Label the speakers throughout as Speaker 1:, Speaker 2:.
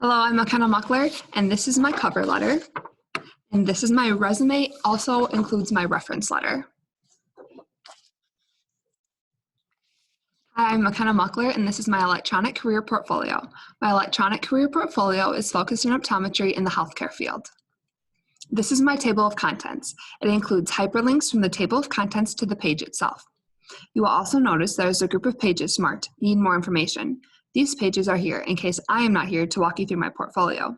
Speaker 1: Hello, I'm McKenna FBLA, and this is my cover letter. And this is my resume, also includes my reference letter. Hi, I'm McKenna FBLA, and this is my electronic career portfolio. My electronic career portfolio is focused on optometry in the healthcare field. This is my table of contents. It includes hyperlinks from the table of contents to the page itself. You will also notice there is a group of pages marked "Need more information." These pages are here in case I am not here to walk you through my portfolio.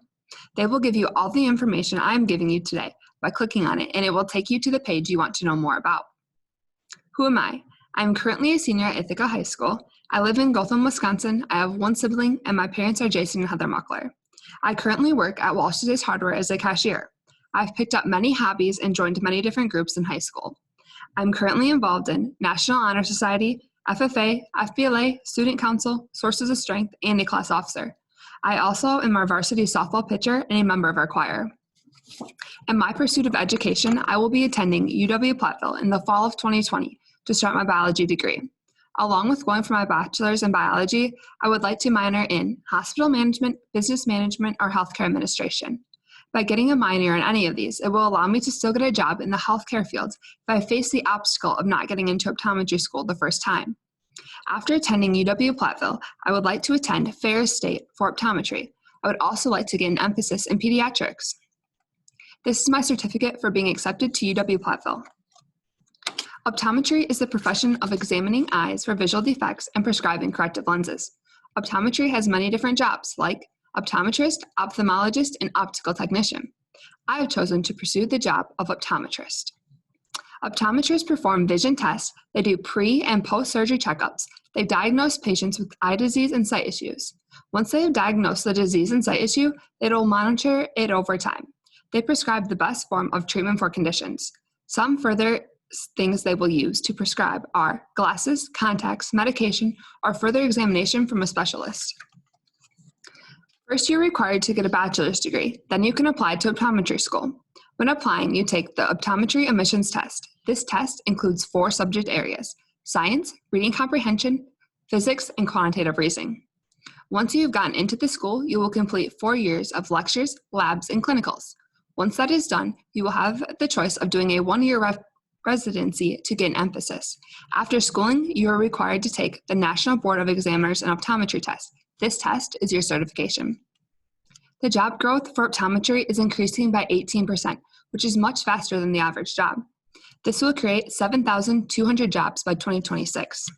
Speaker 1: They will give you all the information I am giving you today by clicking on it, and it will take you to the page you want to know more about. Who am I? I am currently a senior at Ithaca High School. I live in Gotham, Wisconsin. I have one sibling, and my parents are Jason and Heather FBLA. I currently work at Walsh's Hardware as a cashier. I've picked up many hobbies and joined many different groups in high school. I'm currently involved in National Honor Society, FFA, FBLA, Student Council, Sources of Strength, and a class officer. I also am our varsity softball pitcher and a member of our choir. In my pursuit of education, I will be attending UW-Platteville in the fall of 2020 to start my biology degree. Along with going for my bachelor's in biology, I would like to minor in hospital management, business management, or healthcare administration. By getting a minor in any of these, it will allow me to still get a job in the healthcare field if I face the obstacle of not getting into optometry school the first time. After attending UW-Platteville, I would like to attend Ferris State for optometry. I would also like to get an emphasis in pediatrics. This is my certificate for being accepted to UW-Platteville. Optometry is the profession of examining eyes for visual defects and prescribing corrective lenses. Optometry has many different jobs like optometrist, ophthalmologist, and optical technician. I have chosen to pursue the job of optometrist. Optometrists perform vision tests. They do pre- and post-surgery checkups. They diagnose patients with eye disease and sight issues. Once they have diagnosed the disease and sight issue, they will monitor it over time. They prescribe the best form of treatment for conditions. Some further things they will use to prescribe are glasses, contacts, medication, or further examination from a specialist. First, you're required to get a bachelor's degree. Then you can apply to optometry school. When applying, you take the optometry admissions test. This test includes 4 subject areas: science, reading comprehension, physics, and quantitative reasoning. Once you've gotten into the school, you will complete 4 years of lectures, labs, and clinicals. Once that is done, you will have the choice of doing a 1-year residency to get an emphasis. After schooling, you are required to take the National Board of Examiners and Optometry test. This test is your certification. The job growth for optometry is increasing by 18%, which is much faster than the average job. This will create 7,200 jobs by 2026.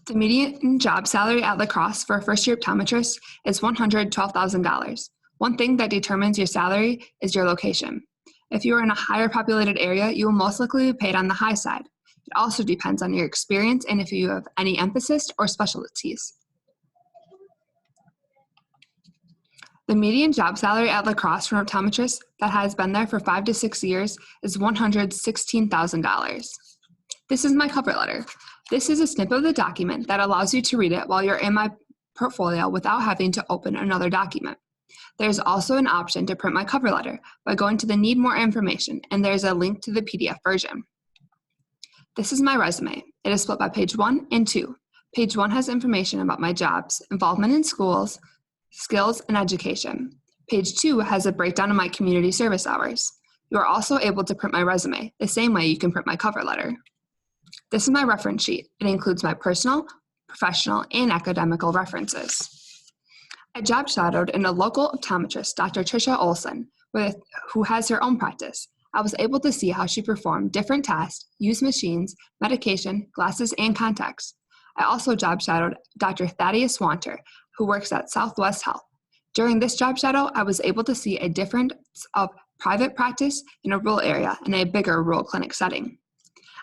Speaker 1: The median job salary at La Crosse for a first-year optometrist is $112,000. One thing that determines your salary is your location. If you are in a higher populated area, you will most likely be paid on the high side. It also depends on your experience and if you have any emphasis or specialties. The median job salary at La Crosse for an optometrist that has been there for 5 to 6 years is $116,000. This is my cover letter. This is a snip of the document that allows you to read it while you're in my portfolio without having to open another document. There's also an option to print my cover letter by going to the Need More Information, and there's a link to the PDF version. This is my resume. It is split by page 1 and 2. Page 1 has information about my jobs, involvement in schools, skills, and education. Page 2 has a breakdown of my community service hours. You are also able to print my resume, the same way you can print my cover letter. This is my reference sheet. It includes my personal, professional, and academical references. I job shadowed in a local optometrist, Dr. Tricia Olson, who has her own practice. I was able to see how she performed different tasks, used machines, medication, glasses, and contacts. I also job shadowed Dr. Thaddeus Wanter, who works at Southwest Health. During this job shadow, I was able to see a difference of private practice in a rural area and a bigger rural clinic setting.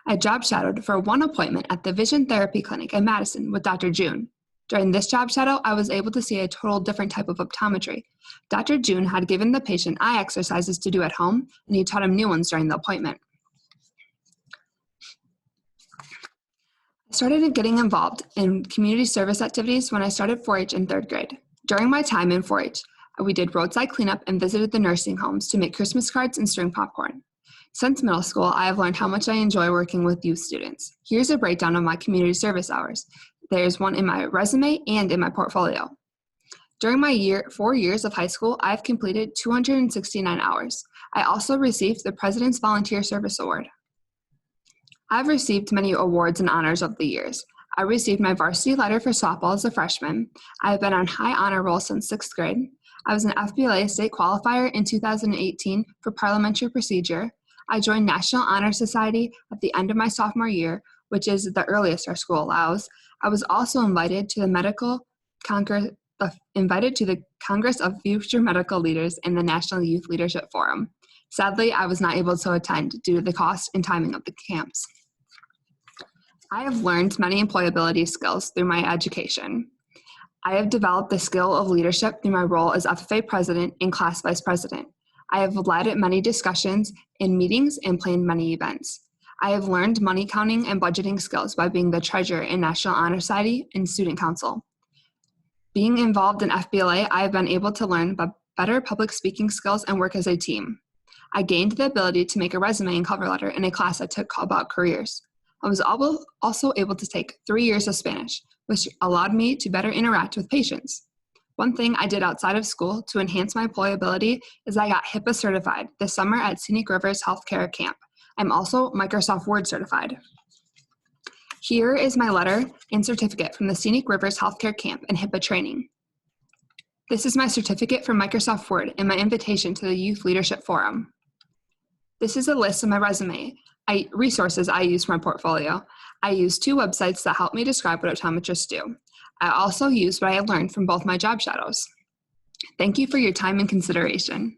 Speaker 1: I job shadowed for one appointment at the Vision Therapy Clinic in Madison with Dr. June. During this job shadow, I was able to see a total different type of optometry. Dr. June had given the patient eye exercises to do at home, and he taught him new ones during the appointment. I started getting involved in community service activities when I started 4-H in 3rd grade. During my time in 4-H, we did roadside cleanup and visited the nursing homes to make Christmas cards and string popcorn. Since middle school, I have learned how much I enjoy working with youth students. Here's a breakdown of my community service hours. There's one in my resume and in my portfolio. During my 4 years of high school, I've completed 269 hours. I also received the President's Volunteer Service Award. I've received many awards and honors over the years. I received my varsity letter for softball as a freshman. I have been on high honor roll since 6th grade. I was an FBLA state qualifier in 2018 for parliamentary procedure. I joined National Honor Society at the end of my sophomore year, which is the earliest our school allows. I was also invited to the Congress of Future Medical Leaders and the National Youth Leadership Forum. Sadly, I was not able to attend due to the cost and timing of the camps. I have learned many employability skills through my education. I have developed the skill of leadership through my role as FFA president and class vice president. I have led many discussions in meetings and planned many events. I have learned money counting and budgeting skills by being the treasurer in National Honor Society and Student Council. Being involved in FBLA, I have been able to learn better public speaking skills and work as a team. I gained the ability to make a resume and cover letter in a class I took about careers. I was also able to take 3 years of Spanish, which allowed me to better interact with patients. One thing I did outside of school to enhance my employability is I got HIPAA certified this summer at Scenic Rivers Healthcare Camp. I'm also Microsoft Word certified. Here is my letter and certificate from the Scenic Rivers Healthcare Camp and HIPAA training. This is my certificate from Microsoft Word and my invitation to the Youth Leadership Forum. This is a list of my resume, resources I use for my portfolio. I use 2 websites that help me describe what optometrists do. I also use what I have learned from both my job shadows. Thank you for your time and consideration.